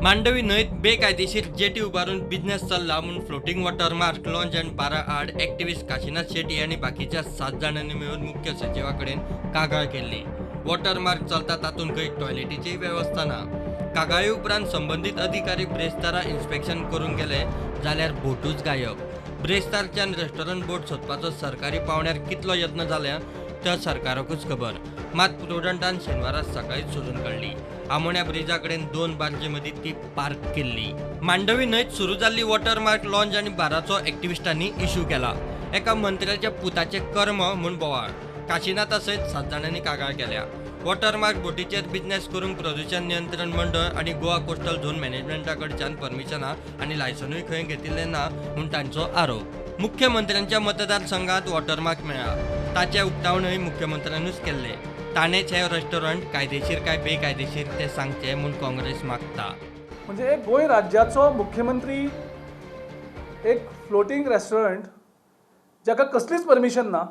मांडवी न्हंयत बेकायदेशीर जेटी उबारून बिझनेस चल्ला म्हणून फ्लोटिंग वॉटर मार्क लॉन्च आणि 12 आड ॲक्टिव्हिस्ट काशीनाथ शेट्टी आणि बाकीच्या 7 जाणांनी मिळून मुख्य सचिवाकडेन कागाळ केल्ली. वॉटर मार्क चलता तातूंत खंय टॉयलेटीची वेवस्था ना. कागाळी उपरांत संबंधीत अधिकारी ब्रेस्तारा इन्स्पेक्शन करून गेले जाल्यार बोटूच गायब. ब्रेस्तारच्यान रेस्टॉरंट बोट सोदपाचो सरकारी पावण्यार कितलो यत्न जाल्या तर सरकाराकूच खबर. मात प्रुडंटान शेनवारा सकाळीच सोदून काडली. आमोण्या ब्रिजा कडेन 2 बार्जे मदीं ती पार्क केल्ली. मांडवी न्हंयत सुरू जाल्ली वॉटर मार्क लॉन्च आनी बाराचो एक्टिव्हिस्टांनी इश्यू केला. एका मंत्र्याच्या पुताचे कर्म म्हूण बोवाळ. काशीनाथा सयत 7 जाणांनी कागाळ केल्या. वॉटर मार्क बोटीचेर बिझनेस करूंक प्रदूषण नियंत्रण मंडळ आनी गोवा कोस्टल झोन मॅनेजमेंटा कडच्यान परमिशनां आनी लायसनूय खंय घेतिल्लें ना म्हूण तांचो आरोप. मुख्यमंत्र्यांच्या मतदारसंघात वॉटर मार्क मेळ्ळा. ताचे उक्तावणय मुख्यमंत्र्यांनीच केल्ले. ताणेच हे रेस्टॉरंट कायदेशीर काय बेकायदेशीर ते सांगचे म्हूण काँग्रेस मागता. म्हणजे गोंय राज्याचो मुख्यमंत्री एक फ्लोटिंग रेस्टॉरंट जाका कसलीच परमिशन ना,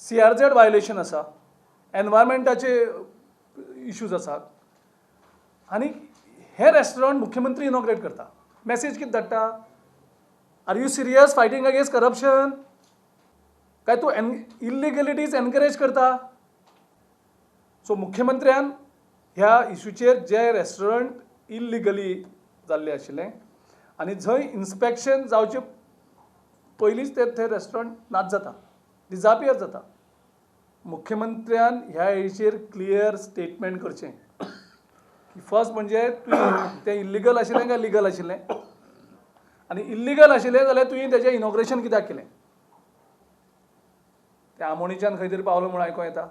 CRZ वायोलेशन आसा, एनवायरमेंटाचे इश्यूज आसात आनी हे रेस्टॉरंट मुख्यमंत्री इनॉग्रेट करता. मॅसेज कितें धाडटा? Are you serious fighting against corruption? काय तूं इल्लिगलिटीज एनकरेज करता? सो मुख्यमंत्र्यान ह्या इश्यूचेर जे रेस्टॉरंट इल्लिगली जाल्ले आशिल्लें आनी जंय इन्स्पेक्शन जावचे पयलींच थंय रेस्टॉरंट नाच जाता, डिजापियर जाता. मुख्यमंत्र्यान ह्या हेचेर क्लियर स्टेटमेंट करचें की फर्स्ट म्हणजे तें इल्लिगल आशिल्लें काय लिगल आशिल्लें, आनी इल्लिगल आशिल्लें जाल्यार तुवें तेजें इनॉग्रेशन कित्याक केलें. तें आमोणेच्यान खंय तरी पावलो म्हूण आयकों येता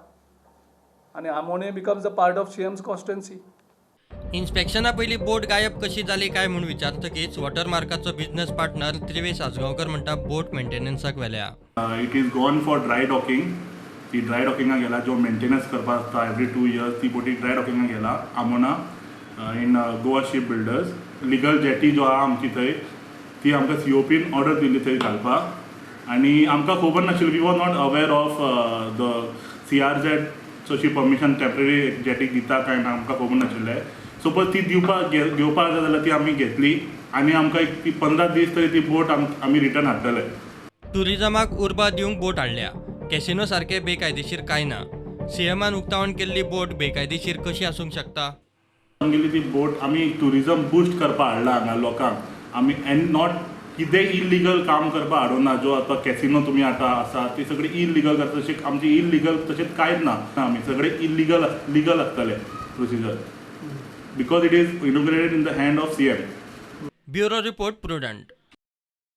आनी आमोणे becomes a part of CM's constituency. इन्स्पेक्शना पयलीं बोट गायब कशी जाली काय म्हूण विचारतकीच वॉटर मार्काचो बिझनेस पार्टनर त्रिवेश आसगांवकर म्हणटा बोट मेंटेनन्साक व्हेल्या. It is gone for dry docking. ती ड्राय डॉकिंगाक गेला, जो मेंटेनन्स करपाक आसता एवरी 2 years ती बोटी ड्राय डॉकिंगाक गेला Amona in Goa ship builders. Legal jetty जो आहा आमची थंय ती आमकां COPन ऑर्डर दिल्ली थंय घालपाक आनी आमकां खबर नाशिल्ली. We was not aware of the CRZ अशी परमिशन टेम्पररी जेटीक दिता काय ना आमकां खबर नाशिल्लें. सपोज ती घेवपाक जाय जाल्यार ती आमी घेतली आनी आमकां ती 15 दीस तरी ती बोट आमी रिटर्न हाडटले. टुरिजमाक उर्बा दिवंक बोट हाडल्या. कॅसिनो सारके बेकायदेशीर काय ना. CMन उक्तावण केल्ली बोट बेकायदेशीर कशी आसूंक शकता? आमगेली ती बोट आमी टुरिजम बुस्ट करपाक हाडला हांगा लोकांक. आमी एन्ड नॉट कितें इल्लिगल काम करपाक हाडूंक ना. जो आतां कॅसिनो तुमी आतां आसा ती सगळी इल्लिगल करता. तशें आमची इल्लिगल तशेंच कांयच ना. आमी सगळे लिगल आसतले procedure because it is inaugurated in the hand of CM. Bureau report prudent.